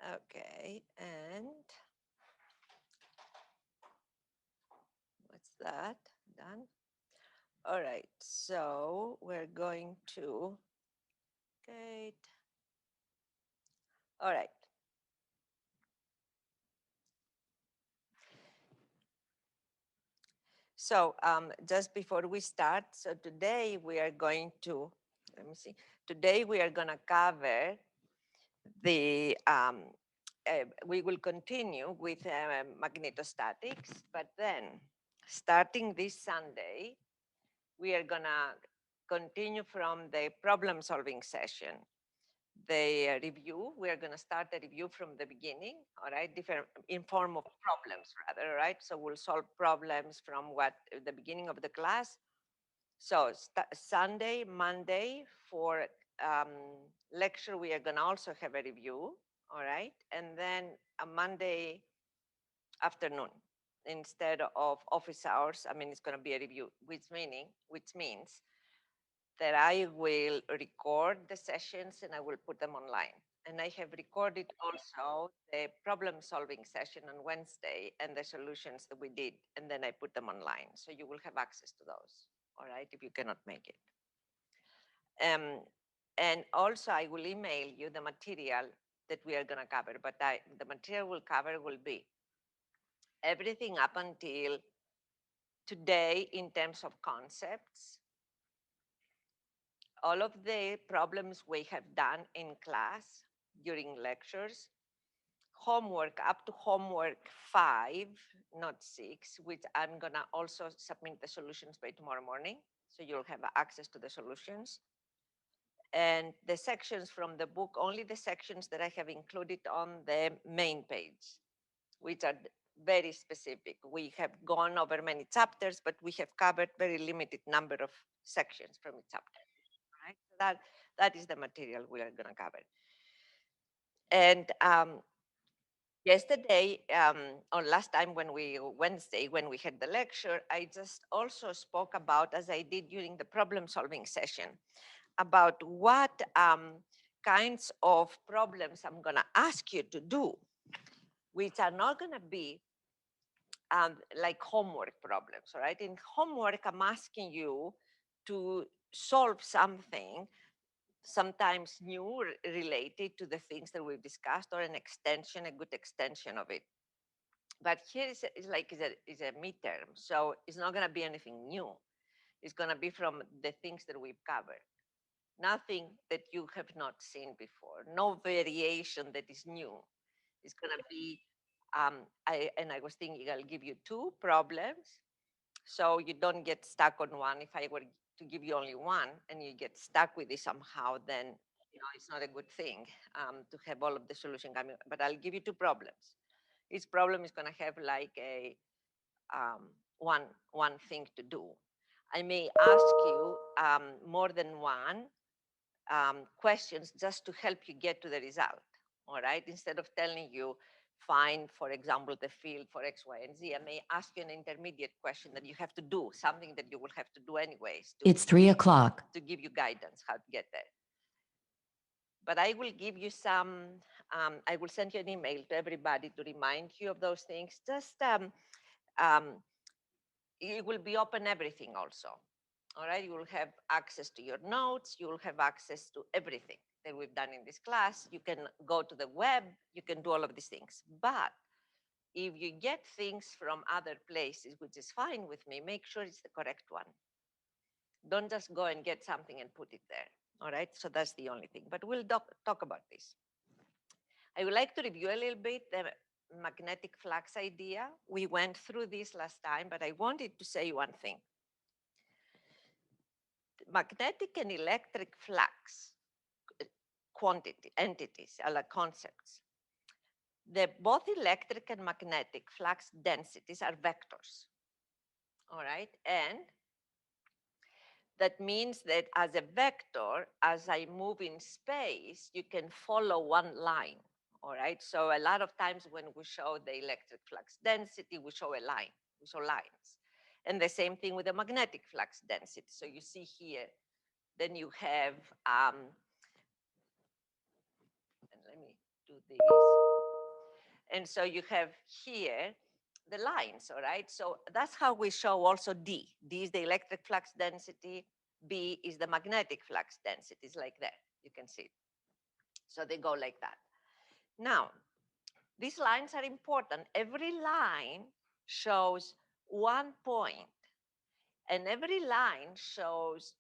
Okay, and what's that? Done. All right, so we're going to Kate. All right. So just before we start, so today we are going to, let me see, today we are going to cover the, we will continue with magnetostatics, but then starting this Sunday, we are going to continue from the problem solving session. The review, we are going to start the review from the beginning, all right, different in form of problems rather, right? So we'll solve problems from what the beginning of the class. So Sunday, Monday for lecture, we are going to also have a review, all right? And then a Monday afternoon instead of office hours, I mean, it's going to be a review, which means that I will record the sessions and I will put them online. And I have recorded also the problem solving session on Wednesday and the solutions that we did, and then I put them online. So you will have access to those, all right, if you cannot make it. And also I will email you the material that we are gonna cover, but the material we'll cover will be everything up until today in terms of concepts, all of the problems we have done in class during lectures, homework up to homework 5, not 6, which I'm gonna also submit the solutions by tomorrow morning. So you'll have access to the solutions. And the sections from the book, only the sections that I have included on the main page, which are very specific. We have gone over many chapters, but we have covered very limited number of sections from each chapter. Right? So that is the material we are going to cover. And yesterday, or last time Wednesday, when we had the lecture, I just also spoke about, as I did during the problem solving session, about what kinds of problems I'm going to ask you to do, which are not going to be like homework problems, all right? In homework, I'm asking you to solve something, sometimes new, related to the things that we've discussed, or an extension, a good extension of it. But here is a midterm, so it's not going to be anything new. It's going to be from the things that we've covered. Nothing that you have not seen before, no variation that is new. It's going to be, I was thinking I'll give you 2 problems so you don't get stuck on one. If I were to give you only one and you get stuck with it somehow, then it's not a good thing to have all of the solution coming. But I'll give you 2 problems. Each problem is going to have like a one thing to do. I may ask you more than one questions just to help you get to the result, all right? Instead of telling you, find, for example, the field for X, Y, and Z, I may ask you an intermediate question that you have to do, something that you will have to do anyways. It's 3 o'clock. To give you guidance how to get there. But I will give you some, I will send you an email to everybody to remind you of those things. Just, it will be open everything also. All right, you will have access to your notes, you will have access to everything that we've done in this class. You can go to the web, you can do all of these things. But if you get things from other places, which is fine with me, make sure it's the correct one. Don't just go and get something and put it there. All right, so that's the only thing. But we'll talk about this. I would like to review a little bit the magnetic flux idea. We went through this last time, but I wanted to say one thing. Magnetic and electric flux entities are like concepts. Both electric and magnetic flux densities are vectors. All right, and that means that as a vector, as I move in space, you can follow one line. All right, so a lot of times when we show the electric flux density, we show a line, we show lines. And the same thing with the magnetic flux density. So you see here, then you have, and let me do this. And so you have here the lines, all right? So that's how we show also D. D is the electric flux density. B is the magnetic flux density. It's like that. You can see it. So they go like that. Now, these lines are important. Every line shows one point, and every line shows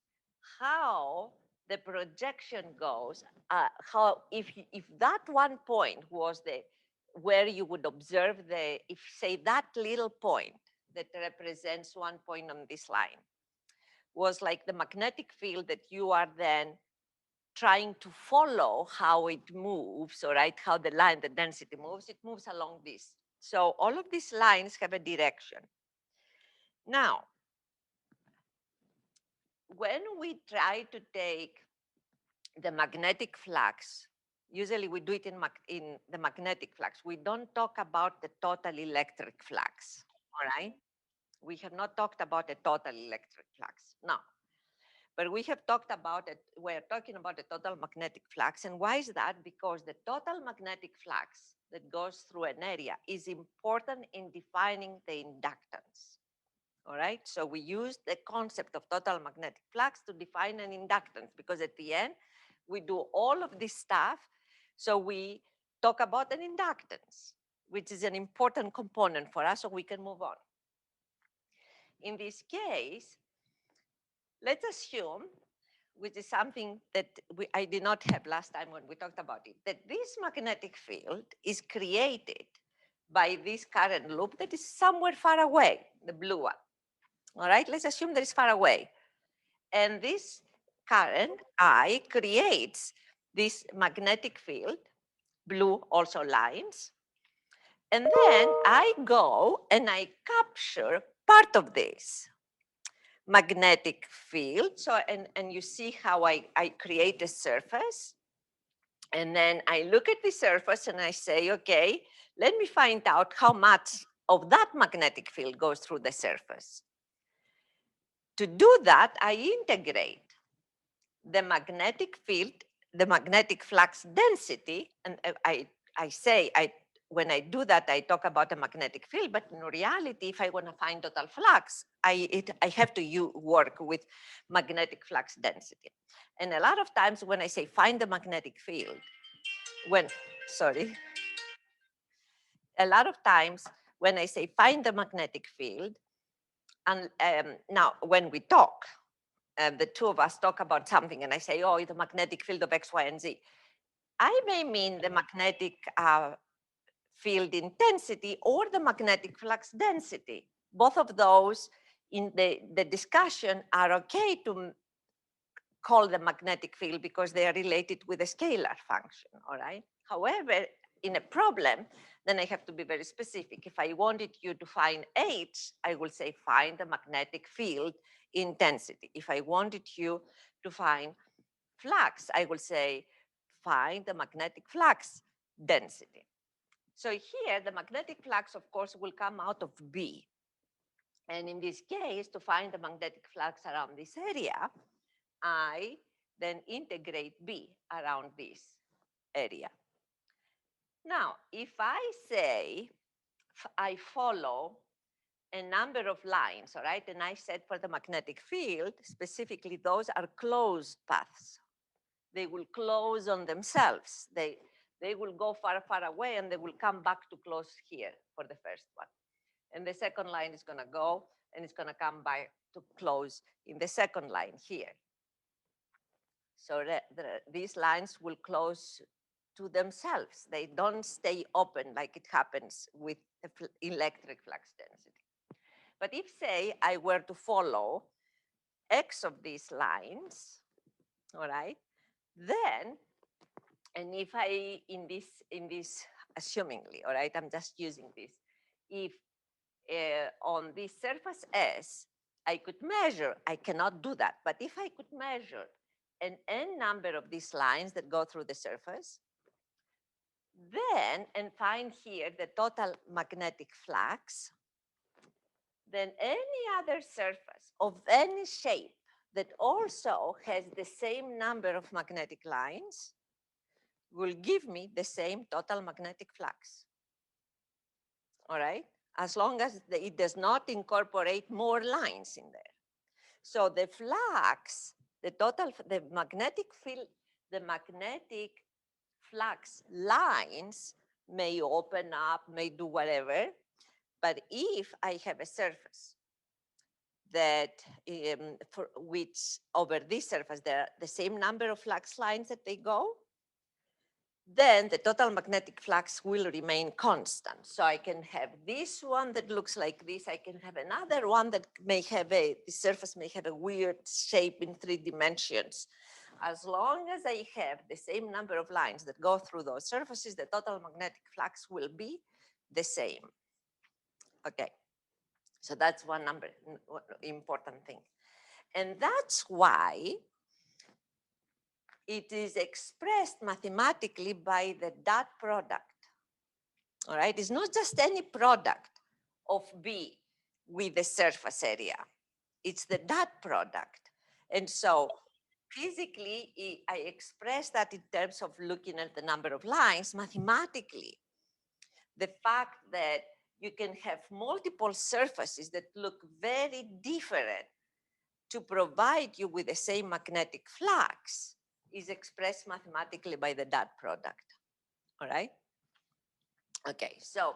how the projection goes. How if that one point was the where you would observe the, if say that little point that represents one point on this line was like the magnetic field that you are then trying to follow how it moves, all right, how the line, the density moves, it moves along this. So all of these lines have a direction. Now, when we try to take the magnetic flux, usually we do it in the magnetic flux. We don't talk about the total electric flux, all right? We have not talked about the total electric flux. No. But we have talked about it, we're talking about the total magnetic flux. And why is that? Because the total magnetic flux that goes through an area is important in defining the inductance. All right, so we use the concept of total magnetic flux to define an inductance, because at the end, we do all of this stuff. So we talk about an inductance, which is an important component for us, so we can move on. In this case, let's assume, which is something that I did not have last time when we talked about it, that this magnetic field is created by this current loop that is somewhere far away, the blue one. All right, let's assume that it's far away. And this current, I, creates this magnetic field, blue also lines. And then I go and I capture part of this magnetic field. So, and you see how I create a surface. And then I look at the surface and I say, okay, let me find out how much of that magnetic field goes through the surface. To do that, I integrate the magnetic field, the magnetic flux density, and when I do that, I talk about a magnetic field, but in reality, if I want to find total flux, I have to work with magnetic flux density. And a lot of times when I say find the magnetic field, a lot of times when I say find the magnetic field, and now when we talk, the two of us talk about something and I say, oh, the magnetic field of X, Y, and Z. I may mean the magnetic field intensity or the magnetic flux density. Both of those in the discussion are okay to call the magnetic field because they are related with a scalar function, all right? However, in a problem, then I have to be very specific. If I wanted you to find H, I will say find the magnetic field intensity. If I wanted you to find flux, I will say find the magnetic flux density. So here, the magnetic flux, of course, will come out of B. And in this case, to find the magnetic flux around this area, I then integrate B around this area. Now, if I say I follow a number of lines, all right, and I said for the magnetic field, specifically those are closed paths. They will close on themselves. They will go far, far away and they will come back to close here for the first one. And the second line is gonna go and it's gonna come back to close in the second line here. So these lines will close to themselves. They don't stay open like it happens with the electric flux density. But if, say, I were to follow X of these lines, all right, then, and if I, in this, assumingly, all right, I'm just using this, if on this surface S, I could measure, I cannot do that, but if I could measure an n number of these lines that go through the surface, then, and find here the total magnetic flux, then any other surface of any shape that also has the same number of magnetic lines will give me the same total magnetic flux. all right? As long as it does not incorporate more lines in there. So the flux, the magnetic field, the magnetic flux lines may open up, may do whatever, but if I have a surface that for which over this surface there are the same number of flux lines that they go, then the total magnetic flux will remain constant. So I can have this one that looks like this. I can have another one that may have the surface may have a weird shape in 3 dimensions. As long as I have the same number of lines that go through those surfaces, the total magnetic flux will be the same. Okay, so that's one important thing. And that's why it is expressed mathematically by the dot product. All right, it's not just any product of B with the surface area. It's the dot product. And so physically, I express that in terms of looking at the number of lines. Mathematically, the fact that you can have multiple surfaces that look very different to provide you with the same magnetic flux is expressed mathematically by the dot product. All right? Okay, so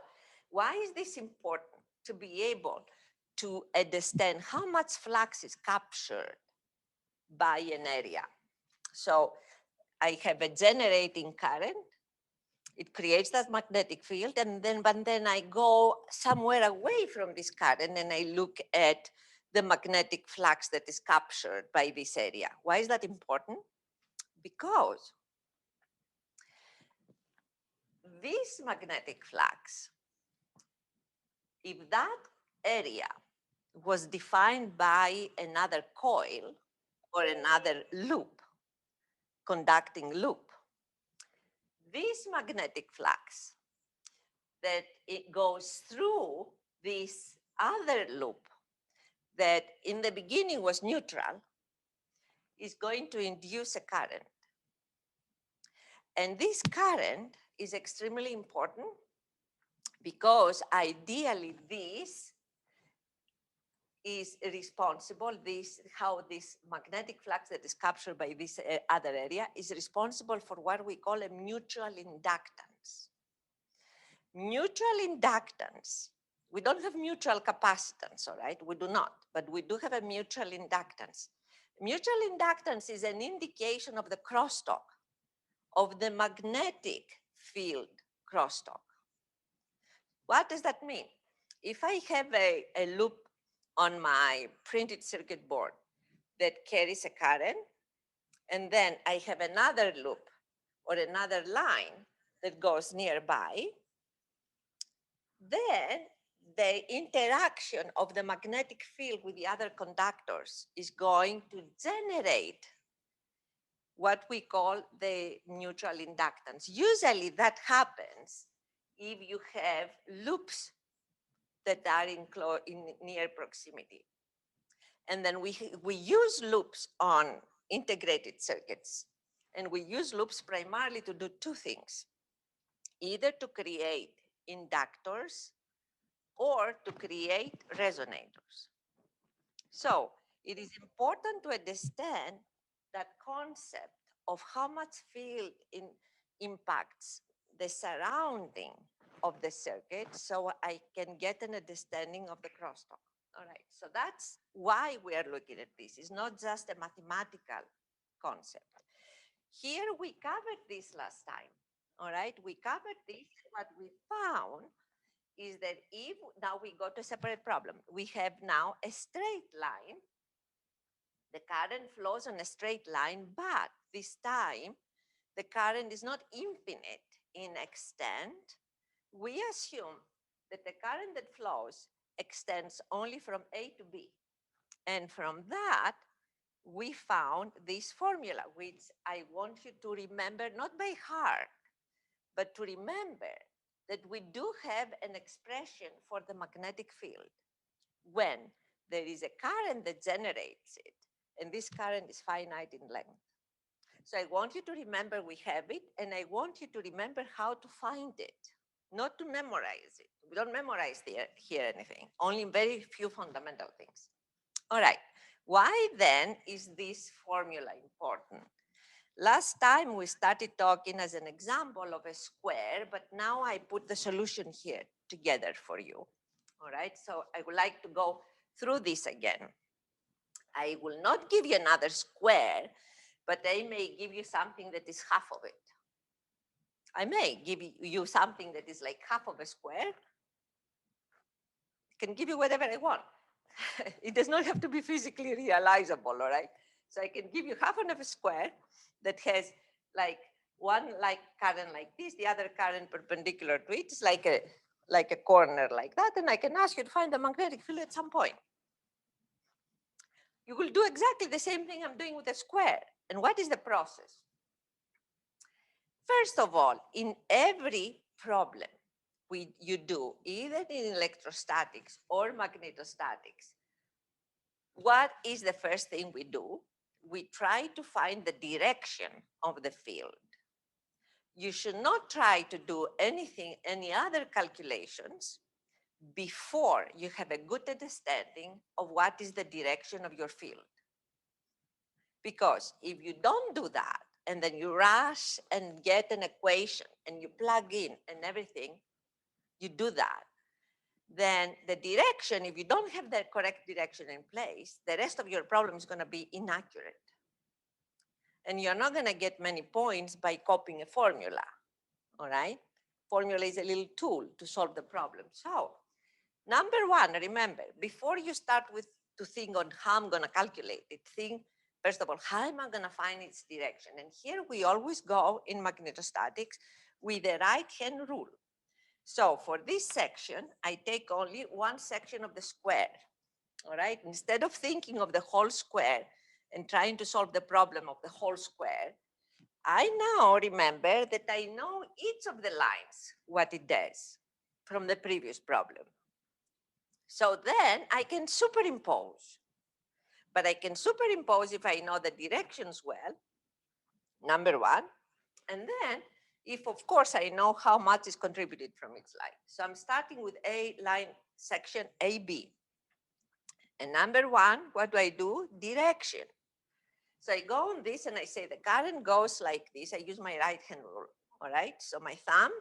why is this important? To be able to understand how much flux is captured by an area. So I have a generating current. It creates that magnetic field, but then I go somewhere away from this current and I look at the magnetic flux that is captured by this area. Why is that important? Because this magnetic flux, if that area was defined by another coil or another loop, conducting loop, this magnetic flux that it goes through this other loop that in the beginning was neutral is going to induce a current. And this current is extremely important because ideally this is responsible, how this magnetic flux that is captured by this other area is responsible for what we call a mutual inductance. Mutual inductance, we don't have mutual capacitance, all right? We do not, but we do have a mutual inductance. Mutual inductance is an indication of the crosstalk, of the magnetic field crosstalk. What does that mean? If I have a loop on my printed circuit board that carries a current, and then I have another loop or another line that goes nearby, then the interaction of the magnetic field with the other conductors is going to generate what we call the mutual inductance. Usually that happens if you have loops that are in near proximity. And then we use loops on integrated circuits. And we use loops primarily to do 2 things, either to create inductors or to create resonators. So it is important to understand that concept of how much field impacts the surrounding of the circuit so I can get an understanding of the crosstalk. All right, so that's why we are looking at this. It's not just a mathematical concept. Here we covered this last time. All right, we covered this. What we found is that if now we go to a separate problem, we have now a straight line. The current flows on a straight line, but this time the current is not infinite in extent. We assume that the current that flows extends only from A to B. And from that, we found this formula, which I want you to remember, not by heart, but to remember that we do have an expression for the magnetic field when there is a current that generates it, and this current is finite in length. So I want you to remember we have it, and I want you to remember how to find it. not to memorize it. We don't memorize here anything, only very few fundamental things. All right, why then is this formula important? Last time we started talking as an example of a square, but now I put the solution here together for you. All right, so I would like to go through this again. I will not give you another square, but I may give you something that is half of it. I may give you something that is like half of a square. I can give you whatever I want. It does not have to be physically realizable, all right? So I can give you half of a square that has like one like current like this, the other current perpendicular to it. It's like a corner like that, and I can ask you to find the magnetic field at some point. You will do exactly the same thing I'm doing with a square. And what is the process? First of all, in every problem you do, either in electrostatics or magnetostatics, what is the first thing we do? We try to find the direction of the field. You should not try to do any other calculations before you have a good understanding of what is the direction of your field. Because if you don't do that, and then you rush and get an equation and you plug in and everything, you do that, then the direction, if you don't have the correct direction in place, the rest of your problem is going to be inaccurate. And you're not going to get many points by copying a formula, all right? Formula is a little tool to solve the problem. So number one, remember, before you start to think on how I'm going to calculate it, think, first of all, how am I going to find its direction? And here we always go in magnetostatics with the right-hand rule. So for this section, I take only one section of the square, all right? Instead of thinking of the whole square and trying to solve the problem of the whole square, I now remember that I know each of the lines, what it does from the previous problem. So then I can superimpose. But I can superimpose if I know the directions well, number one. And then if, of course, I know how much is contributed from each line. So I'm starting with a line section AB. And number one, what do? Direction. So I go on this and I say the current goes like this. I use my right hand rule, all right? So my thumb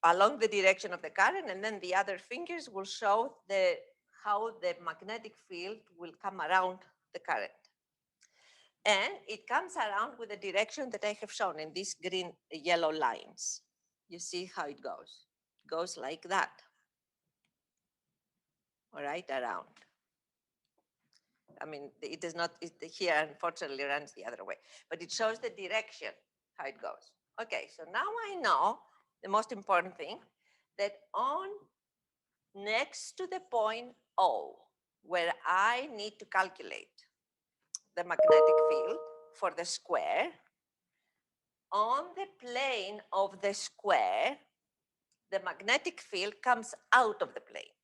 along the direction of the current, and then the other fingers will show how the magnetic field will come around the current. And it comes around with the direction that I have shown in these green yellow lines. You see how it goes. It goes like that. All right, around. I mean, it is not, here unfortunately runs the other way, but it shows the direction, how it goes. Okay, so now I know the most important thing, that on next to the point O, where I need to calculate the magnetic field for the square, on the plane of the square, the magnetic field comes out of the plane.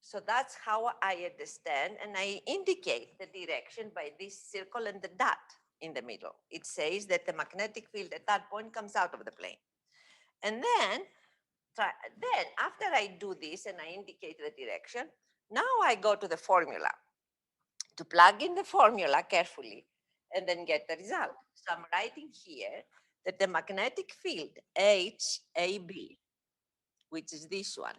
So that's how I understand, and I indicate the direction by this circle and the dot in the middle. It says that the magnetic field at that point comes out of the plane. And then after I do this and I indicate the direction, now I go to the formula to plug in the formula carefully and then get the result. So I'm writing here that the magnetic field HAB, which is this one,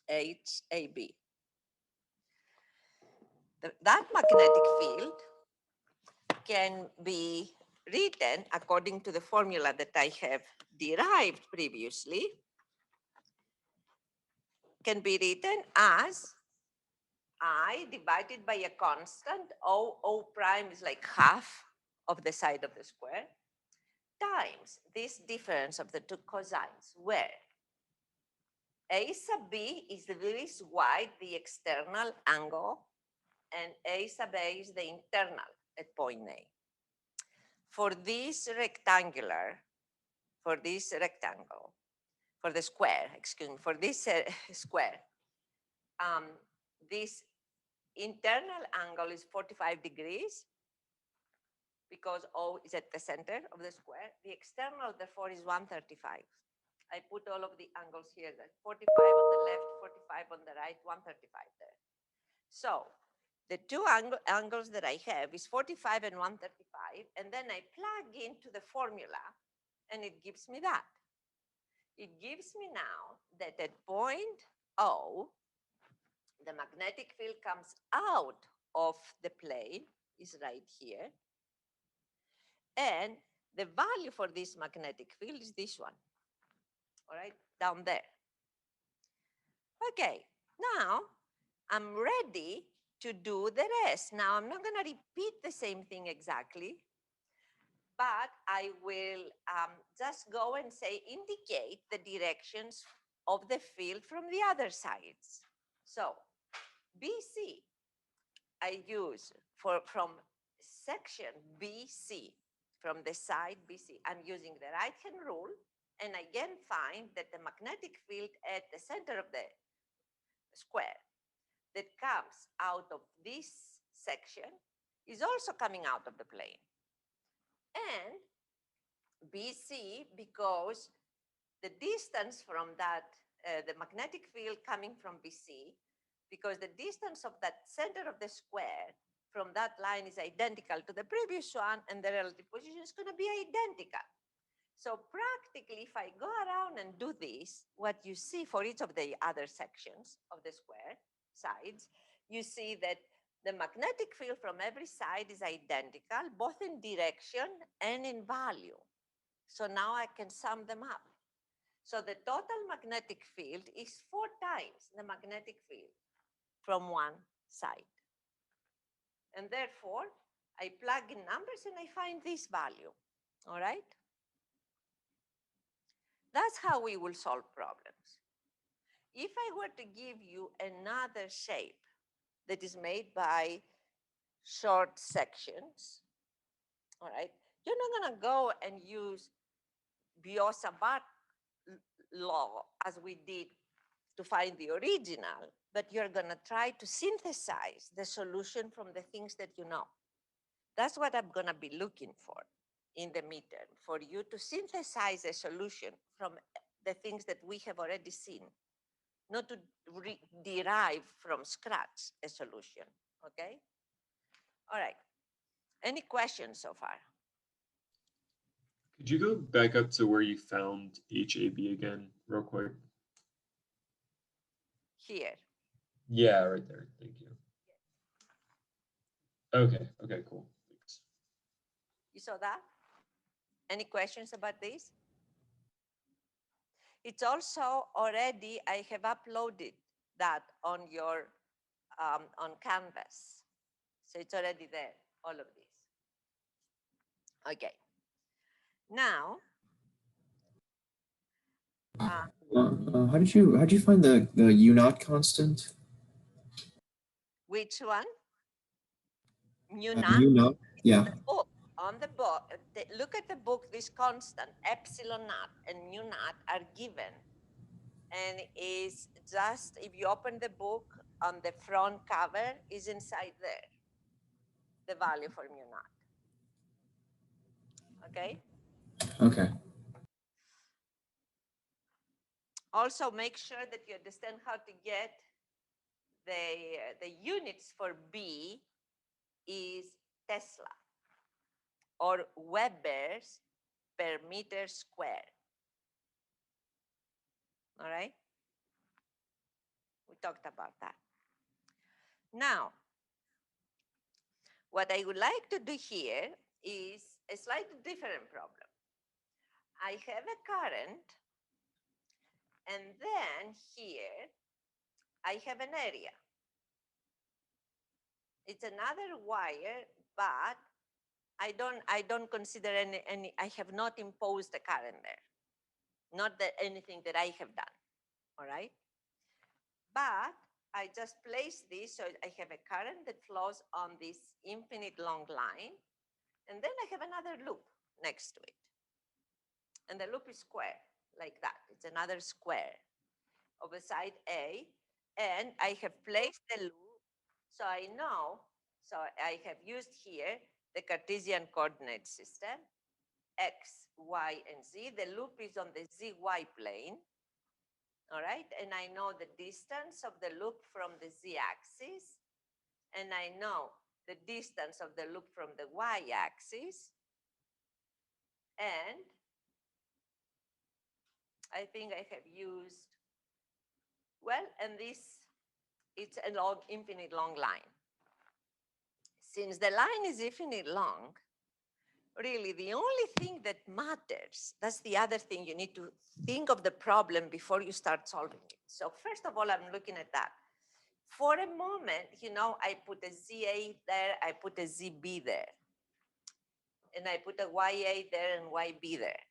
HAB, that magnetic field can be written according to the formula that I have derived previously, can be written as I divided by a constant, O prime is like half of the side of the square, times this difference of the two cosines, where A sub B is this y, the external angle, and A sub A is the internal at point A. For this rectangle, for the square, excuse me, for this square, this internal angle is 45 degrees, because O is at the center of the square. The external, therefore, is 135. I put all of the angles here, that 45 on the left, 45 on the right, 135 there. So the two angles that I have is 45 and 135, and then I plug into the formula, and it gives me that. It gives me now that at point O, the magnetic field comes out of the plane, is right here, and the value for this magnetic field is this one, all right, down there. Okay, now I'm ready to do the rest. Now I'm not going to repeat the same thing exactly, but I will just go and say, indicate the directions of the field from the other sides. So BC, I use from section BC, from the side BC, I'm using the right-hand rule, and again find that the magnetic field at the center of the square that comes out of this section is also coming out of the plane. And BC, because the distance from that, the magnetic field coming from BC, because the distance of that center of the square from that line is identical to the previous one, and the relative position is going to be identical. So practically, if I go around and do this, what you see for each of the other sections of the square sides, you see that the magnetic field from every side is identical, both in direction and in value. So now I can sum them up. So the total magnetic field is 4 times the magnetic field from one side. And therefore, I plug in numbers and I find this value, all right? That's how we will solve problems. If I were to give you another shape that is made by short sections, all right, you're not going to go and use Biot-Savart law as we did to find the original, but you're going to try to synthesize the solution from the things that you know. That's what I'm going to be looking for in the midterm, for you to synthesize a solution from the things that we have already seen, not to derive from scratch a solution, okay? All right, any questions so far? Could you go back up to where you found HAB again, real quick? Here. Yeah, right there. Thank you. Okay, cool. Thanks. You saw that? Any questions about this? It's also already, I have uploaded that on your, on Canvas. So it's already there, all of this. Okay. Now, how did you find the U naught constant? which one? Mu U naught, yeah. The book, on the book, look at the book, this constant, epsilon naught and mu naught are given. And is just, if you open the book on the front cover, is inside there, the value for mu naught. Okay? Okay. Also, make sure that you understand how to get the units for B is Tesla or Webers per meter square. All right? We talked about that. Now, what I would like to do here is a slightly different problem. I have a current, and then here I have an area. It's another wire, but I don't consider any, I have not imposed a current there. Not that anything that I have done, all right? But I just place this, so I have a current that flows on this infinite long line, and then I have another loop next to it. And the loop is square, like that. It's another square of a side A, and I have placed the loop, so I know, so I have used here the Cartesian coordinate system, X, Y, and Z. The loop is on the ZY plane. All right, and I know the distance of the loop from the Z-axis, and I know the distance of the loop from the Y-axis, and I think I have used, well, and this, it's a long, infinite long line. Since the line is infinite long, really the only thing that matters, that's the other thing you need to think of the problem before you start solving it. So first of all, I'm looking at that. For a moment, you know, I put a ZA there, I put a ZB there, and I put a YA there and YB there.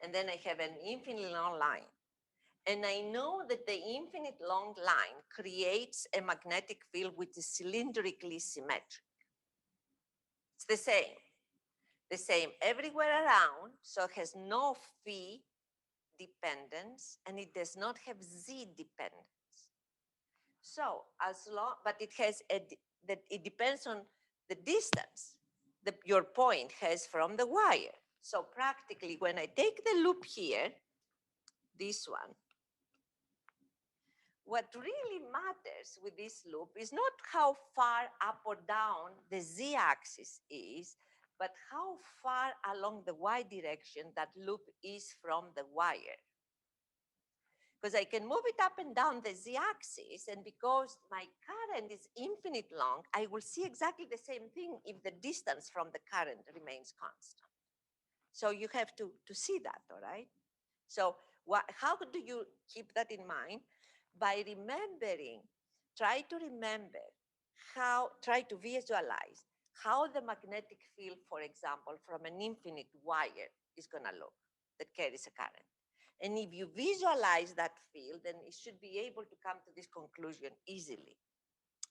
And then I have an infinitely long line. And I know that the infinite long line creates a magnetic field which is cylindrically symmetric. It's the same everywhere around, so it has no phi dependence, and it does not have Z dependence. So as long, but it has that it depends on the distance that your point has from the wire. So practically, when I take the loop here, this one, what really matters with this loop is not how far up or down the Z-axis is, but how far along the Y direction that loop is from the wire. Because I can move it up and down the Z-axis, and because my current is infinite long, I will see exactly the same thing if the distance from the current remains constant. So you have to see that, all right? So how do you keep that in mind? By remembering, try to remember try to visualize how the magnetic field, for example, from an infinite wire is gonna look that carries a current. And if you visualize that field, then it should be able to come to this conclusion easily.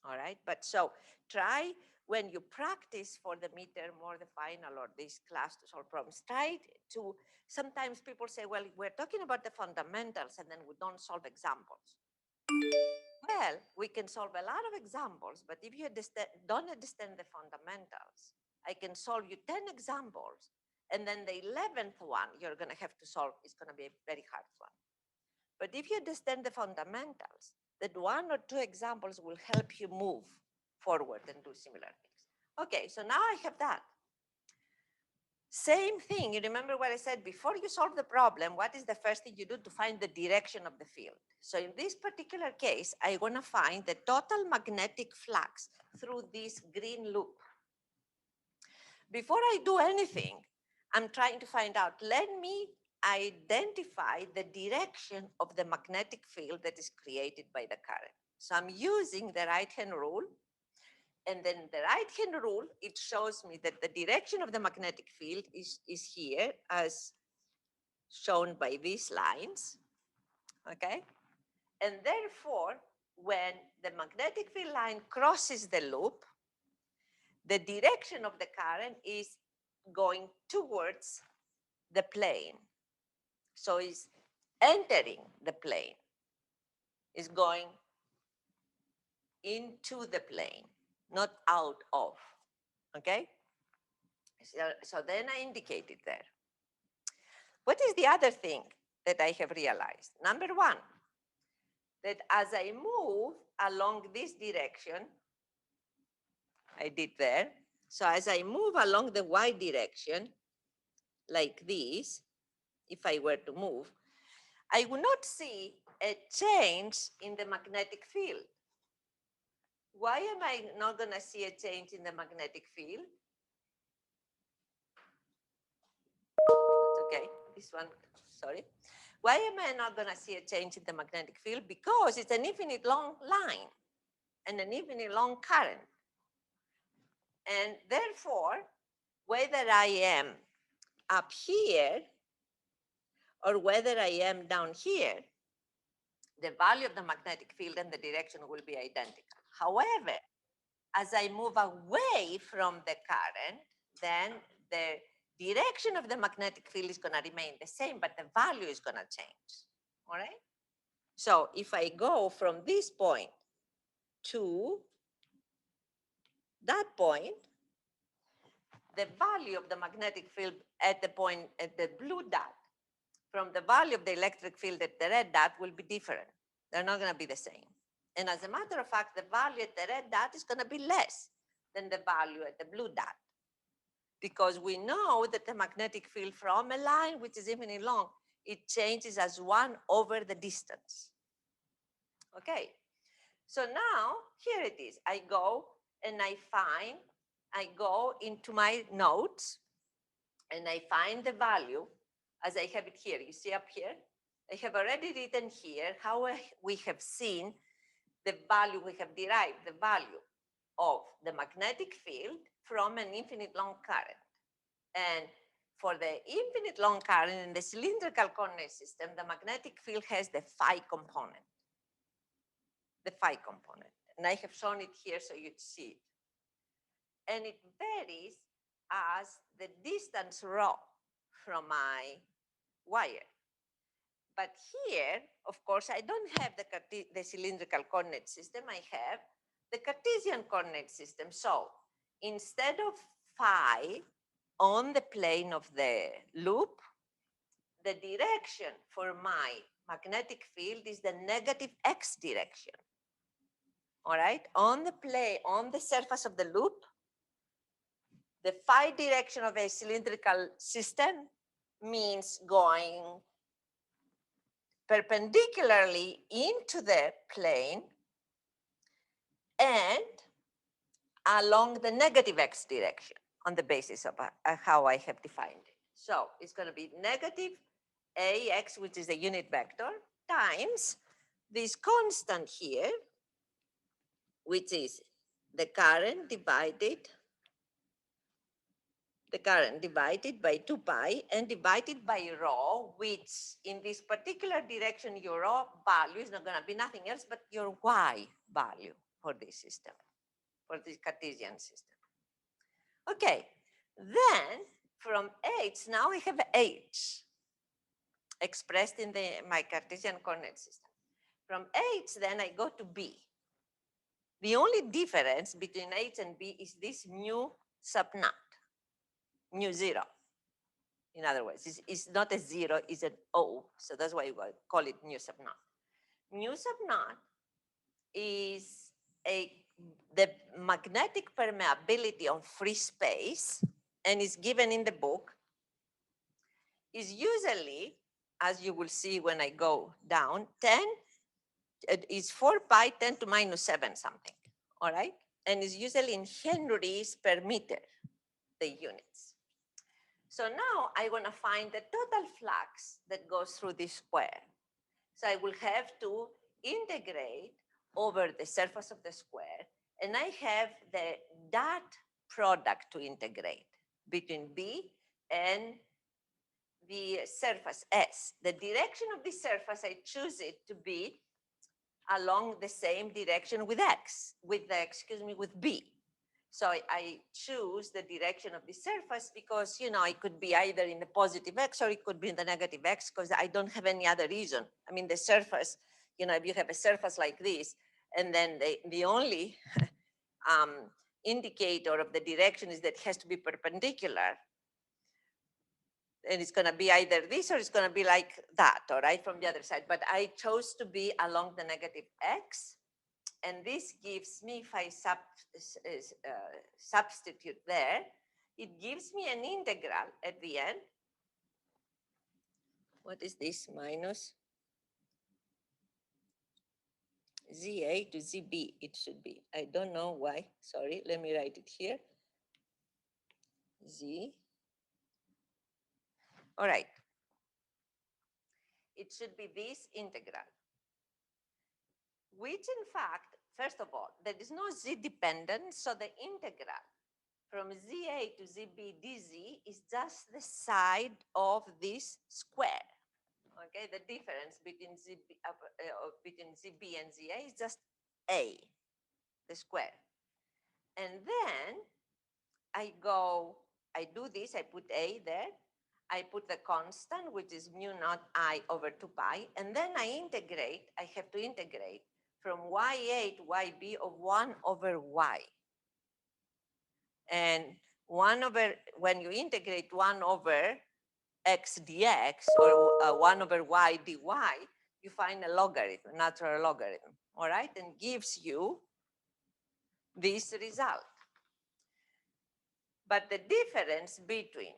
All right, but so try when you practice for the midterm or the final or this class to solve problems, try to, sometimes people say, well, we're talking about the fundamentals and then we don't solve examples. Well, we can solve a lot of examples, but if you don't understand the fundamentals, I can solve you 10 examples, and then the 11th one you're going to have to solve is going to be a very hard one. But if you understand the fundamentals, that 1 or 2 examples will help you move forward and do similar things. Okay, so now I have that. Same thing, you remember what I said, before you solve the problem, what is the first thing you do to find the direction of the field? So in this particular case, I want to find the total magnetic flux through this green loop. Before I do anything, I'm trying to find out, let me identify the direction of the magnetic field that is created by the current. So I'm using the right-hand rule. And then the right-hand rule, it shows me that the direction of the magnetic field is here as shown by these lines, okay? And therefore, when the magnetic field line crosses the loop, the direction of the current is going towards the plane. So it's entering the plane, is going into the plane, not out of, okay? So then I indicated there. What is the other thing that I have realized? Number one, that as I move along this direction, I did there. So as I move along the Y direction, like this, if I were to move, I will not see a change in the magnetic field. Why am I not going to see a change in the magnetic field? Okay, this one, sorry. Why am I not going to see a change in the magnetic field? Because it's an infinite long line and an infinite long current. And therefore, whether I am up here or whether I am down here, the value of the magnetic field and the direction will be identical. However, as I move away from the current, then the direction of the magnetic field is going to remain the same, but the value is going to change. All right? So if I go from this point to that point, the value of the magnetic field at the point at the blue dot from the value of the electric field at the red dot will be different. They're not going to be the same. And as a matter of fact, the value at the red dot is going to be less than the value at the blue dot, because we know that the magnetic field from a line which is infinitely long, it changes as 1 over the distance. Okay, so now here it is. I go and I go into my notes and I find the value as I have it here. You see up here? I have already written here how we have seen the value we have derived, the value of the magnetic field from an infinite long current. And for the infinite long current in the cylindrical coordinate system, the magnetic field has the phi component. The phi component. And I have shown it here so you'd see it. And it varies as the distance rho from my wire. But here, of course, I don't have the cylindrical coordinate system. I have the Cartesian coordinate system. So instead of phi on the plane of the loop, the direction for my magnetic field is the negative x direction. All right, on the surface of the loop, the phi direction of a cylindrical system means going perpendicularly into the plane and along the negative x direction on the basis of how I have defined it. So it's going to be negative ax, which is the unit vector, times this constant here, which is the current divided by 2 pi and divided by rho, which in this particular direction, your rho value is not going to be nothing else but your y value for this system, for this Cartesian system. Okay, then from h, now I have h expressed in my Cartesian coordinate system. From h, then I go to b. The only difference between h and b is this mu sub naught, mu 0. In other words, it's not a 0, it's an O. So that's why we call it mu sub naught. Mu sub naught is the magnetic permeability of free space, and is given in the book, is usually, as you will see when I go down, 10, it is 4 pi 10 to minus 7 something, all right? And is usually in Henrys per meter, the units. So now I want to find the total flux that goes through this square. So I will have to integrate over the surface of the square, and I have the dot product to integrate between B and the surface S. The direction of the surface, I choose it to be along the same direction with X, with B. So I choose the direction of the surface because, you know, it could be either in the positive X or it could be in the negative X, because I don't have any other reason. I mean, the surface, you know, if you have a surface like this, and then the only indicator of the direction is that it has to be perpendicular, and it's going to be either this or it's going to be like that, all right, from the other side. But I chose to be along the negative X. And this gives me, if I substitute there, it gives me an integral at the end. What is this? Minus ZA to ZB, it should be. I don't know why. Sorry, let me write it here. Z. All right. It should be this integral, which in fact, first of all, there is no Z dependence, so the integral from ZA to ZB dz is just the side of this square. Okay, the difference between ZB and ZA is just A, the square. And then I do this, I put A there, I put the constant, which is mu naught I over 2 pi, and then I have to integrate from YA to YB of 1 over Y. And when you integrate 1 over x dx or 1 over y dy, you find a logarithm, natural logarithm, all right, and gives you this result. But the difference between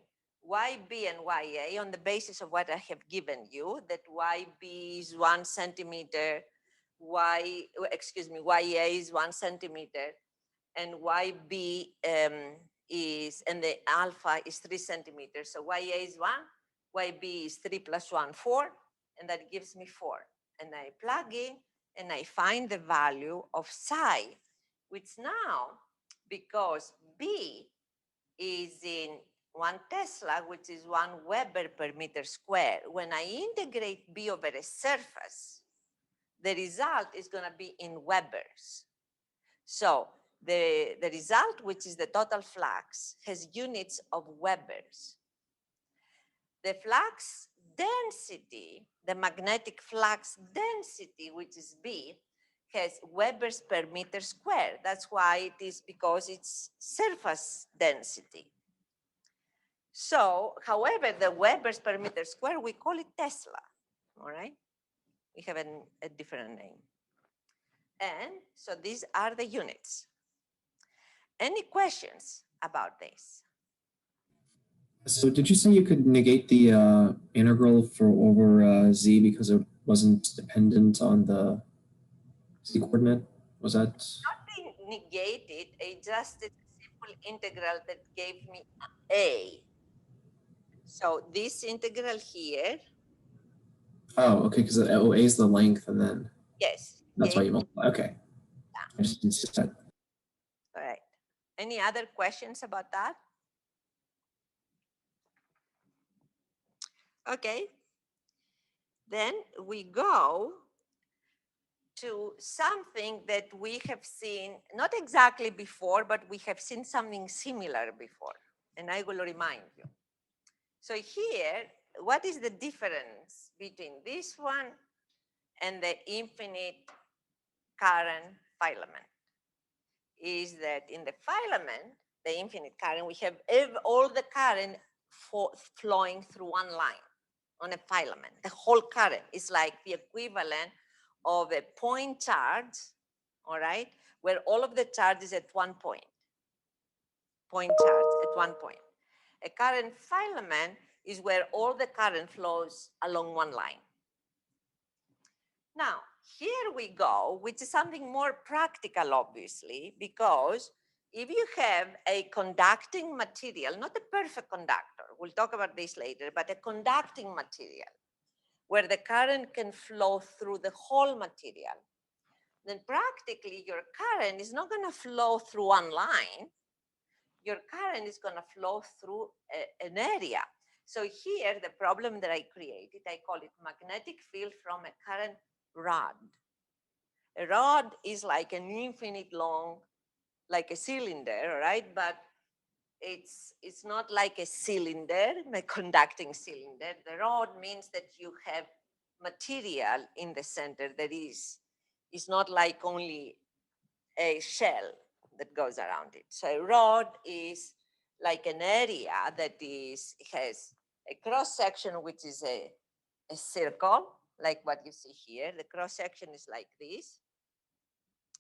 YB and YA on the basis of what I have given you, that YB is 1 centimeter, YA is 1 centimeter, and YB and the alpha is 3 centimeters. So YA is 1, YB is 3 plus 1, 4, and that gives me 4. And I plug in and I find the value of psi, which now, because B is in 1 Tesla, which is 1 Weber per meter square, when I integrate B over a surface, the result is going to be in Webers. So the result, which is the total flux, has units of Webers. The flux density, the magnetic flux density, which is B, has Webers per meter square. That's why it is, because it's surface density. So, however, the Webers per meter square, we call it Tesla, all right? We have a different name. And so these are the units. Any questions about this? So did you say you could negate the integral for over z because it wasn't dependent on the z coordinate? Was that? Nothing negated, it's just a simple integral that gave me a. So this integral here. Oh, okay, because a is the length, and then Yes. that's why you multiply. Okay. Yeah. I just didn't see that. All right. Any other questions about that? Okay. Then we go to something that we have seen, not exactly before, but we have seen something similar before. And I will remind you. So here, what is the difference between this one and the infinite current filament? Is that in the filament, the infinite current, we have all the current flowing through one line on a filament. The whole current is like the equivalent of a point charge, all right, where all of the charge is at one point. Point charge at one point. A current filament is where all the current flows along one line. Now, here we go, which is something more practical, obviously, because if you have a conducting material, not a perfect conductor, we'll talk about this later, but a conducting material, where the current can flow through the whole material, then practically your current is not going to flow through one line. Your current is going to flow through an area. So here, the problem that I created, I call it magnetic field from a current rod. A rod is like an infinite long, like a cylinder, right? But it's not like a cylinder, a conducting cylinder. The rod means that you have material in the center that is not like only a shell that goes around it. So a rod is like an area that has a cross section, which is a circle, like what you see here. The cross section is like this,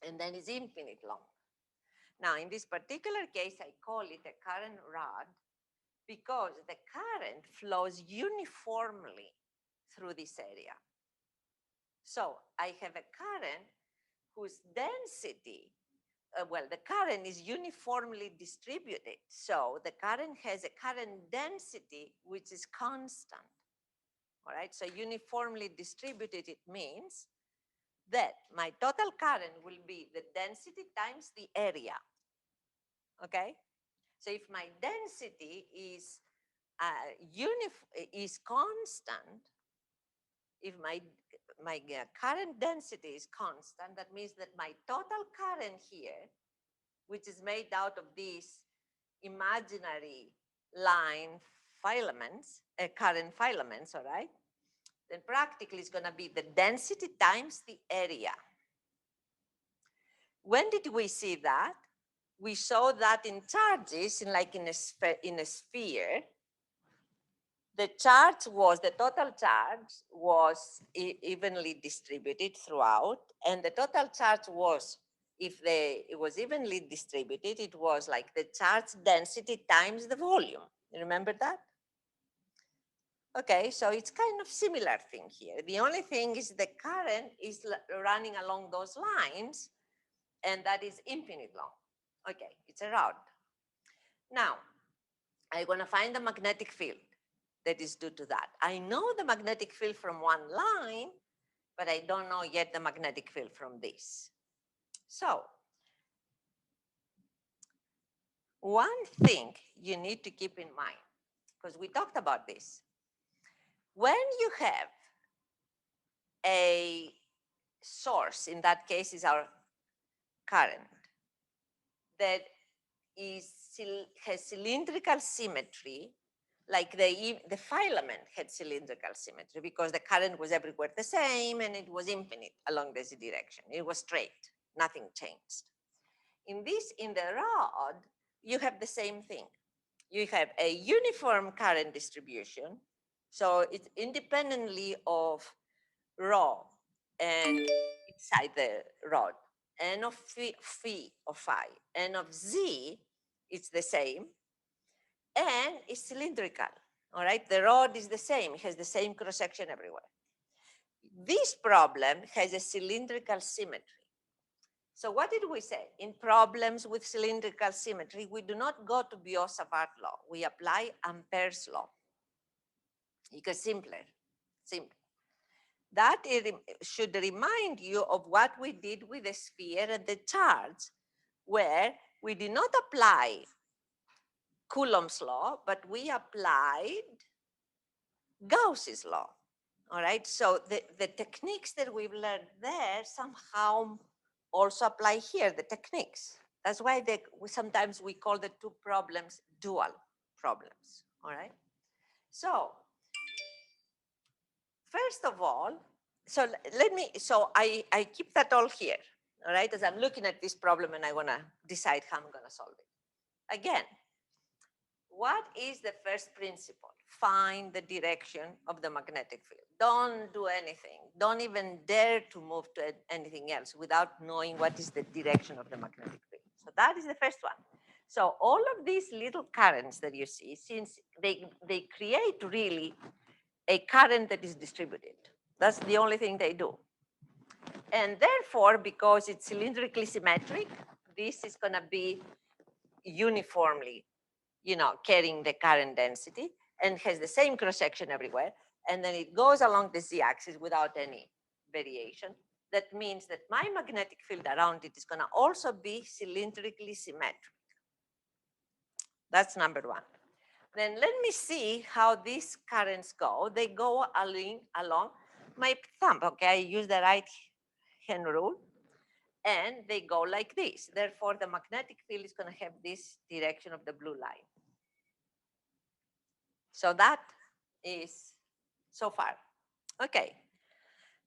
and then it's infinite long. Now, in this particular case, I call it a current rod because the current flows uniformly through this area. So I have a current whose density, the current is uniformly distributed. So the current has a current density which is constant. All right, so uniformly distributed, it means that my total current will be the density times the area. Okay, so if my density is constant, if my current density is constant, that means that my total current here, which is made out of these imaginary line filaments, current filaments, all right, then practically it's going to be the density times the area. When did we see that? we saw that in charges, like in a sphere, the charge was, the total charge was evenly distributed throughout, and the total charge was, if it was evenly distributed, it was like the charge density times the volume. You remember that? Okay, so it's kind of similar thing here. The only thing is the current is running along those lines, and that is infinite long. Okay, it's a rod. Now, I'm going to find the magnetic field that is due to that. I know the magnetic field from one line, but I don't know yet the magnetic field from this. So, one thing you need to keep in mind, because we talked about this, when you have a source, in that case is our current, that has cylindrical symmetry, like the filament had cylindrical symmetry because the current was everywhere the same and it was infinite along this direction. It was straight, nothing changed. In the rod, you have the same thing. You have a uniform current distribution, so it's independently of rho and inside the rod, n of phi or phi, n of z, it's the same, and it's cylindrical. All right, the rod is the same, it has the same cross section everywhere. This problem has a cylindrical symmetry. So what did we say? In problems with cylindrical symmetry, we do not go to Biot-Savart law. We apply Ampere's law. Because simpler. That should remind you of what we did with the sphere and the charge, where we did not apply Coulomb's law, but we applied Gauss's law. All right, so the techniques that we've learned there somehow also apply here, the techniques. That's why sometimes we call the two problems dual problems, all right? So, first of all, I keep that all here, all right, as I'm looking at this problem and I wanna decide how I'm gonna solve it. Again, what is the first principle? Find the direction of the magnetic field. Don't do anything. Don't even dare to move to anything else without knowing what is the direction of the magnetic field. So that is the first one. So all of these little currents that you see, since they create really a current that is distributed. That's the only thing they do. And therefore, because it's cylindrically symmetric, this is going to be uniformly, carrying the current density and has the same cross section everywhere. And then it goes along the z-axis without any variation. That means that my magnetic field around it is going to also be cylindrically symmetric. That's number one. Then let me see how these currents go. They go along my thumb, okay? I use the right hand rule, and they go like this. Therefore, the magnetic field is going to have this direction of the blue line. So that is so far. Okay.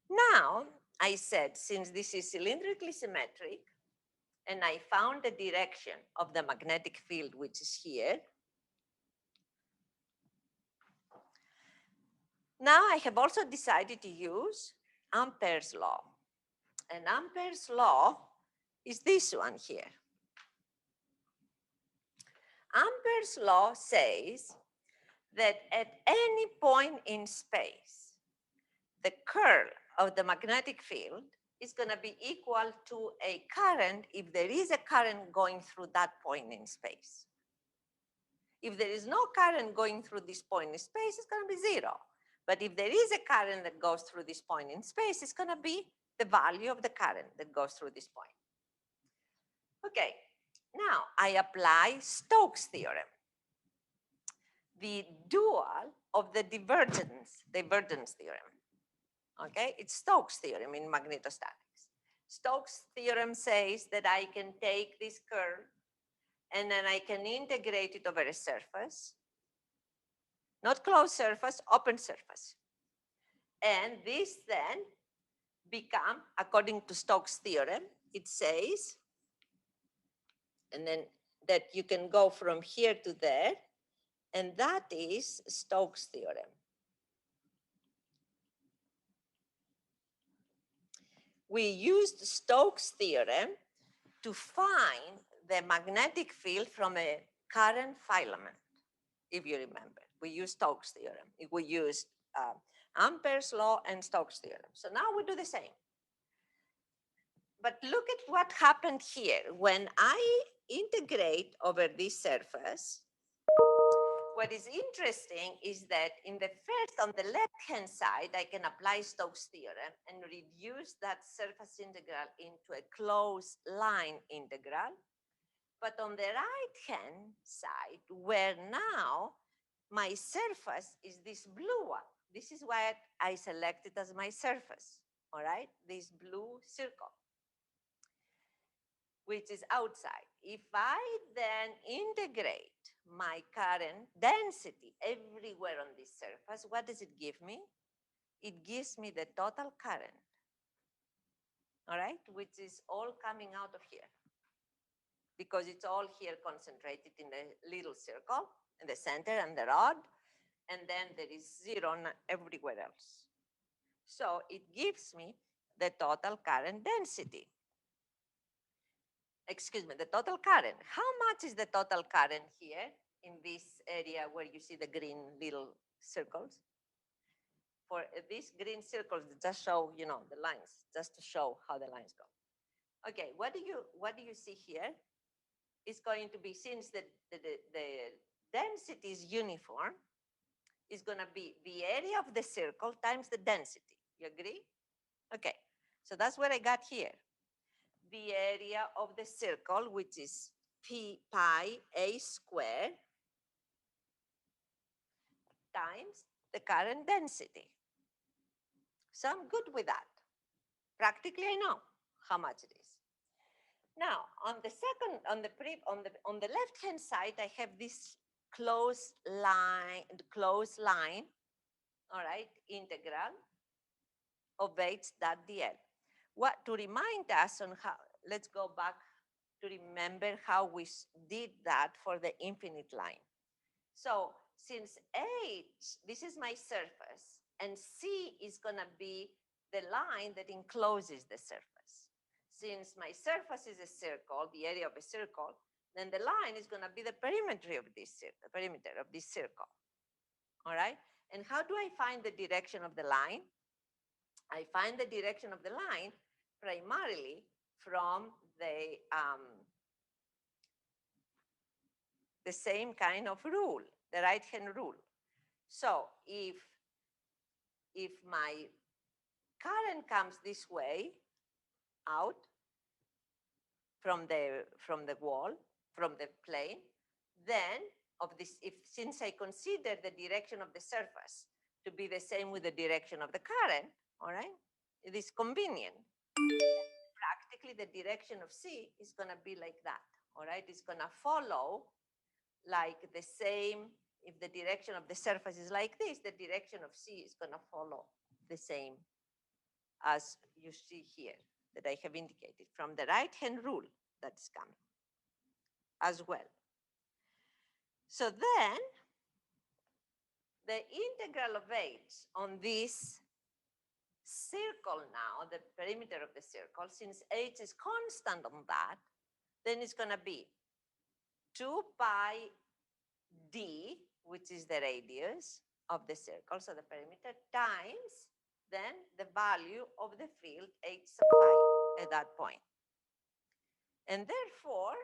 Now, I said, since this is cylindrically symmetric, and I found the direction of the magnetic field, which is here, now I have also decided to use Ampere's law. And Ampere's law is this one here. Ampere's law says that at any point in space, the curl of the magnetic field is going to be equal to a current if there is a current going through that point in space. If there is no current going through this point in space, it's going to be zero. But if there is a current that goes through this point in space, it's going to be the value of the current that goes through this point. Okay, now I apply Stokes theorem, the dual of the divergence theorem. Okay, it's Stokes theorem in magnetostatics. Stokes theorem says that I can take this curl and then I can integrate it over a surface, not closed surface, open surface. And this then become, according to Stokes theorem, it says And then that you can go from here to there, and that is Stokes theorem. We used Stokes theorem to find the magnetic field from a current filament, if you remember. We used Stokes theorem. We used Ampere's law and Stokes theorem. So now we do the same. But look at what happened here. When I integrate over this surface, what is interesting is that in the first, on the left-hand side, I can apply Stokes theorem and reduce that surface integral into a closed line integral. But on the right-hand side, where now my surface is this blue one, this is what I selected as my surface, all right? This blue circle, which is outside. If I then integrate my current density everywhere on this surface, what does it give me? It gives me the total current, all right, which is all coming out of here, because it's all here concentrated in the little circle in the center and the rod, and then there is zero everywhere else. So it gives me the total current density. Excuse me, the total current. How much is the total current here in this area where you see the green little circles? For these green circles, just show, you know, the lines, just to show how the lines go. Okay, what do you see here? It's going to be, since the density is uniform, is going to be the area of the circle times the density. You agree? Okay, so that's what I got here. The area of the circle, which is pi a squared times the current density. So I'm good with that. Practically, I know how much it is. Now, on the second, on the left-hand side, I have this closed line, all right, integral of h dot dl. What to remind us on how? Let's go back to remember how we did that for the infinite line. So since h, this is my surface, and c is going to be the line that encloses the surface. Since my surface is a circle, the area of a circle, then the line is going to be the perimeter of this circle. All right? And how do I find the direction of the line? I find the direction of the line primarily from the same kind of rule, the right-hand rule. So if my current comes this way out from the wall, from the plane, then since I consider the direction of the surface to be the same with the direction of the current, all right, it is convenient. Practically, the direction of C is going to be like that, all right? It's going to follow like the same. If the direction of the surface is like this, the direction of C is going to follow the same as you see here that I have indicated from the right-hand rule that's coming as well. So then the integral of h on this circle now, the perimeter of the circle, since h is constant on that, then it's going to be 2 pi d, which is the radius of the circle, so the perimeter, times then the value of the field h sub phi at that point. And therefore,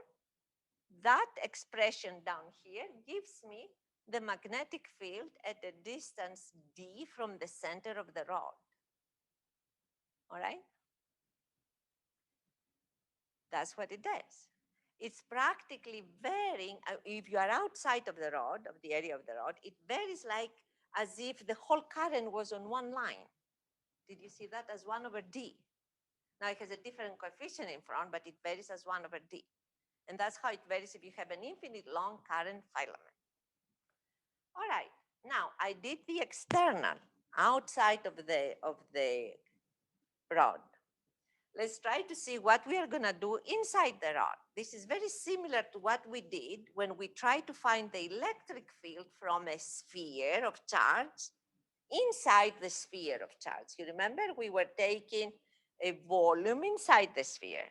that expression down here gives me the magnetic field at a distance d from the center of the rod. All right? That's what it does. It's practically varying. If you are outside of the rod, of the area of the rod, it varies like as if the whole current was on one line. Did you see that? As 1 over d. Now it has a different coefficient in front, but it varies as 1 over d. And that's how it varies if you have an infinite long current filament. All right, now I did the external outside of the rod. let's try to see what we are going to do inside the rod. This is very similar to what we did when we tried to find the electric field from a sphere of charge inside the sphere of charge. You remember we were taking a volume inside the sphere.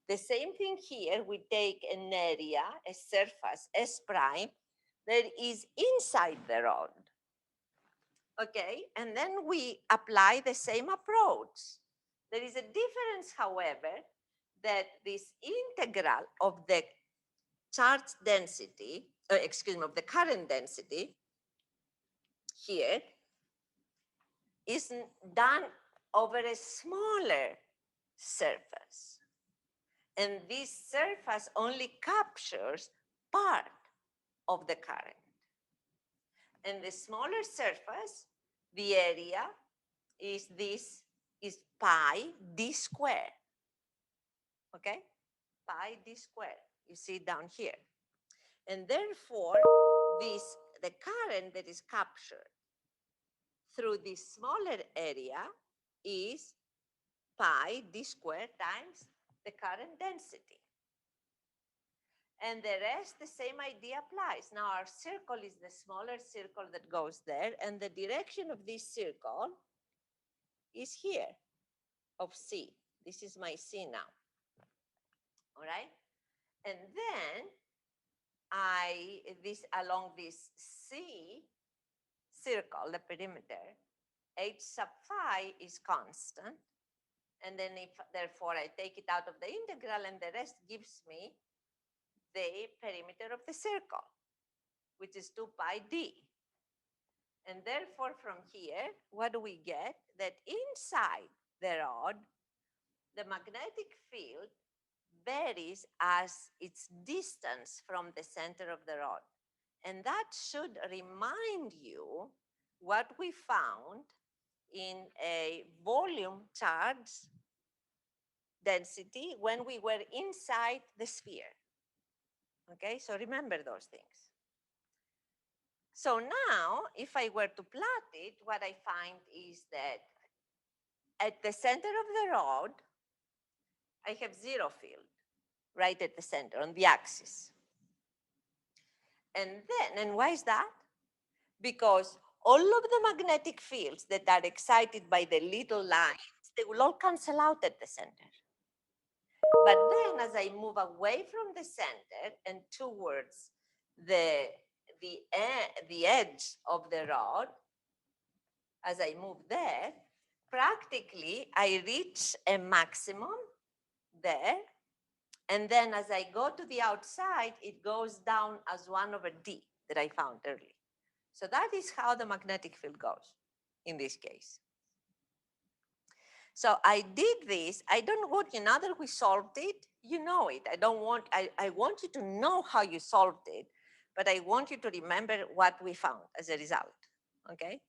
The same thing here, we take an area, a surface, S prime, that is inside the rod. Okay, and then we apply the same approach. There is a difference, however, that this integral of the charge density, excuse me, of the current density here is done over a smaller surface. And this surface only captures part of the current. And the smaller surface, the area is pi d squared. Okay? Pi d squared. You see it down here. And therefore, the current that is captured through this smaller area is pi d squared times the current density. And the rest, the same idea applies. Now our circle is the smaller circle that goes there, and the direction of this circle is here, of C. This is my C now, all right? And then along this C circle, the perimeter, H sub phi is constant. And then therefore I take it out of the integral, and the rest gives me the perimeter of the circle, which is 2 pi d. And therefore from here, what do we get? That inside the rod, the magnetic field varies as its distance from the center of the rod. And that should remind you what we found in a volume charge density when we were inside the sphere. Okay, so remember those things. So now, if I were to plot it, what I find is that at the center of the rod, I have zero field right at the center on the axis. And why is that? Because all of the magnetic fields that are excited by the little lines, they will all cancel out at the center. But then as I move away from the center and towards the edge of the rod, as I move there, practically I reach a maximum there. And then as I go to the outside, it goes down as 1 over d that I found earlier. So that is how the magnetic field goes in this case. So I did this. I don't want you, now that we solved it, you know it. I want you to know how you solved it, but I want you to remember what we found as a result, okay?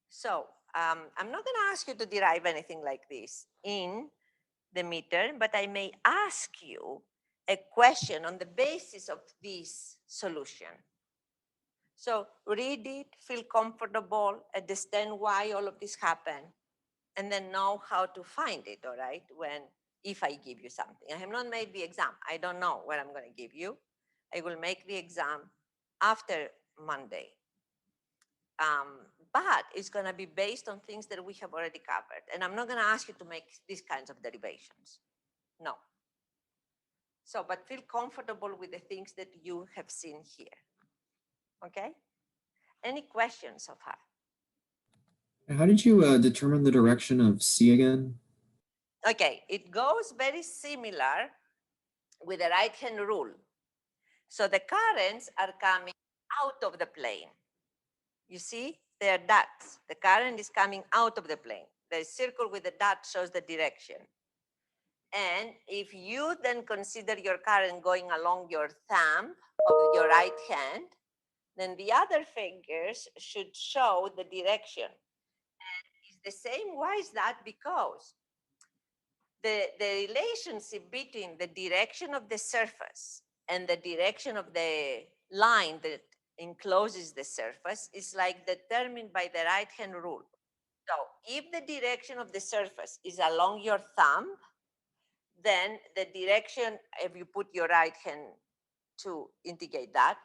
So I'm not going to ask you to derive anything like this in the midterm, but I may ask you a question on the basis of this solution. So read it, feel comfortable, understand why all of this happened, and then know how to find it, all right, if I give you something. I have not made the exam. I don't know what I'm going to give you. I will make the exam after Monday. But it's going to be based on things that we have already covered. And I'm not going to ask you to make these kinds of derivations. No. So, but feel comfortable with the things that you have seen here. Okay? Any questions so far? How did you determine the direction of C again? Okay, it goes very similar with the right-hand rule. So the currents are coming out of the plane. You see, they're dots. The current is coming out of the plane. The circle with the dot shows the direction. And if you then consider your current going along your thumb of your right hand, then the other fingers should show the direction. And it's the same. Why is that? Because the relationship between the direction of the surface and the direction of the line that encloses the surface is like determined by the right-hand rule. So if the direction of the surface is along your thumb, then the direction, if you put your right hand to indicate that,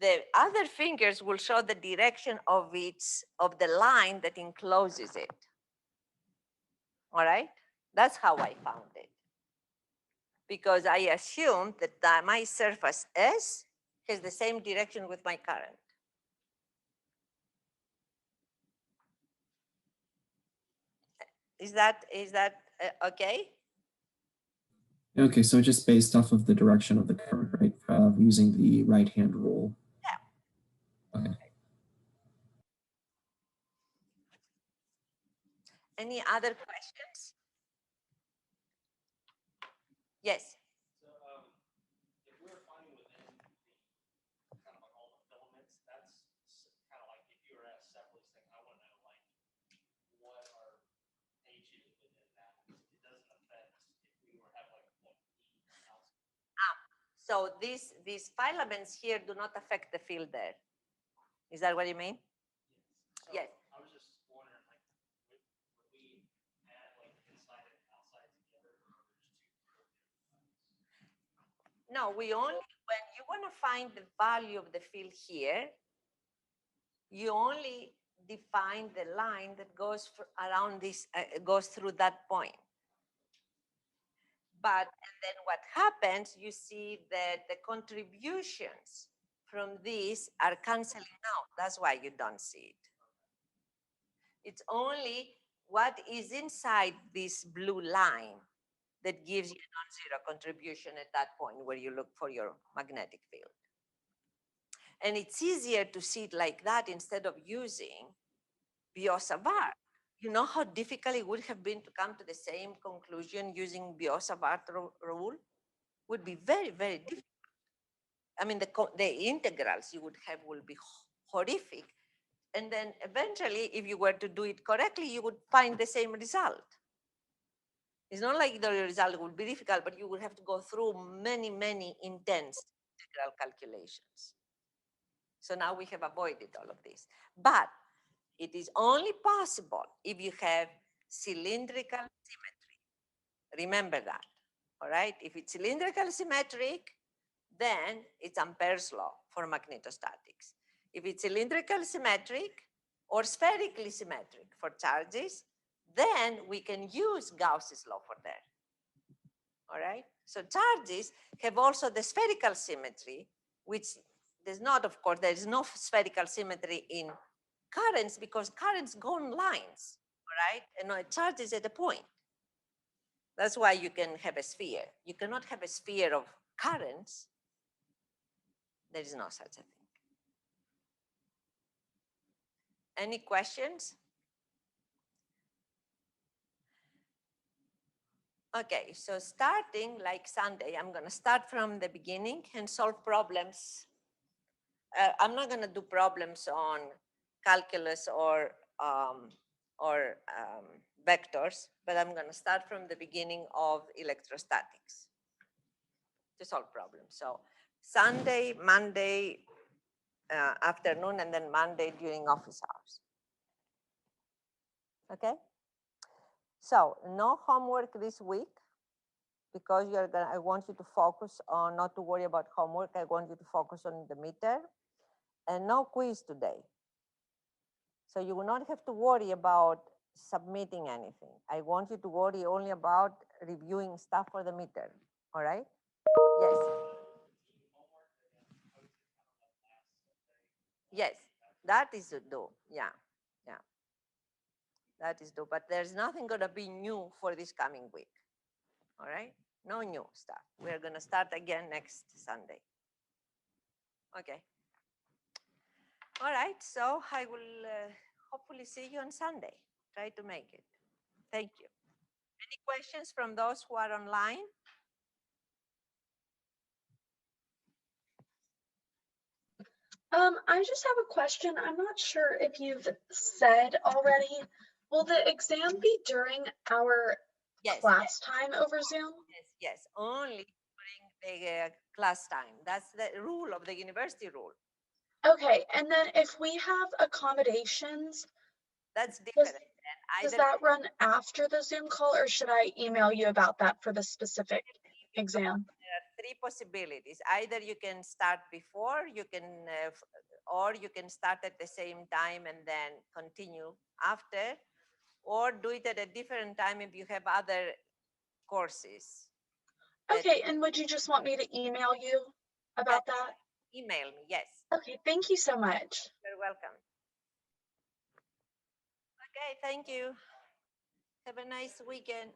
the other fingers will show the direction of the line that encloses it. All right, that's how I found it. Because I assumed that my surface S has the same direction with my current. Is that okay? Okay, so just based off of the direction of the current, right? Using the right-hand rule. Yeah. Okay. Any other questions? Yes. So if we were finding within the kind of like all the filaments, that's kind of like if you were at a separates thing, I want to know like what are H's within that. It doesn't affect if we were have like point E outside. So these filaments here do not affect the field there. Is that what you mean? So Yes. I was just wondering, like, would we add like inside and outside together, or there's two? No, we only, when you want to find the value of the field here, you only define the line that goes around this, goes through that point. But, and then what happens, you see that the contributions from these are canceling out. That's why you don't see it. It's only what is inside this blue line that gives you a non-zero contribution at that point where you look for your magnetic field. And it's easier to see it like that instead of using Biot-Savart. You know how difficult it would have been to come to the same conclusion using Biot-Savart rule? Would be very, very difficult. I mean, the integrals you would have will be horrific. And then eventually, if you were to do it correctly, you would find the same result. It's not like the result would be difficult, but you would have to go through many, many intense integral calculations. So now we have avoided all of this. But it is only possible if you have cylindrical symmetry. Remember that, all right? If it's cylindrical symmetric, then it's Ampere's law for magnetostatics. If it's cylindrical symmetric or spherically symmetric for charges, then we can use Gauss's law for that. All right? So charges have also the spherical symmetry, which there's not, of course, there is no spherical symmetry in currents because currents go on lines, all right? And no, charge is at a point. That's why you can have a sphere. You cannot have a sphere of currents. There is no such a thing. Any questions? Okay, so starting like Sunday, I'm going to start from the beginning and solve problems. I'm not going to do problems on calculus or vectors, but I'm going to start from the beginning of electrostatics to solve problems. So Sunday, Monday afternoon, and then Monday during office hours. Okay? So no homework this week because I want you to focus on, not to worry about homework. I want you to focus on the meter, and no quiz today. So you will not have to worry about submitting anything. I want you to worry only about reviewing stuff for the meter. All right? Yes. Yes, that is to do. Yeah, yeah. That is due, but there's nothing going to be new for this coming week. All right? No new stuff. We're going to start again next Sunday. Okay. All right. So I will hopefully see you on Sunday. Try to make it. Thank you. Any questions from those who are online? I just have a question. I'm not sure if you've said already. Will the exam be during our class time over Zoom? Yes, yes. Only during the class time. That's the rule of the university rule. Okay, and then if we have accommodations, that's different. And Does either that run after the Zoom call, or should I email you about that for the specific exam? there are three possibilities. Either you can start before, you can, or you can start at the same time and then continue after, or do it at a different time if you have other courses. that- Okay, and would you just want me to email you about that? Email me, yes. Okay, thank you so much. You're welcome. Okay, thank you. Have a nice weekend.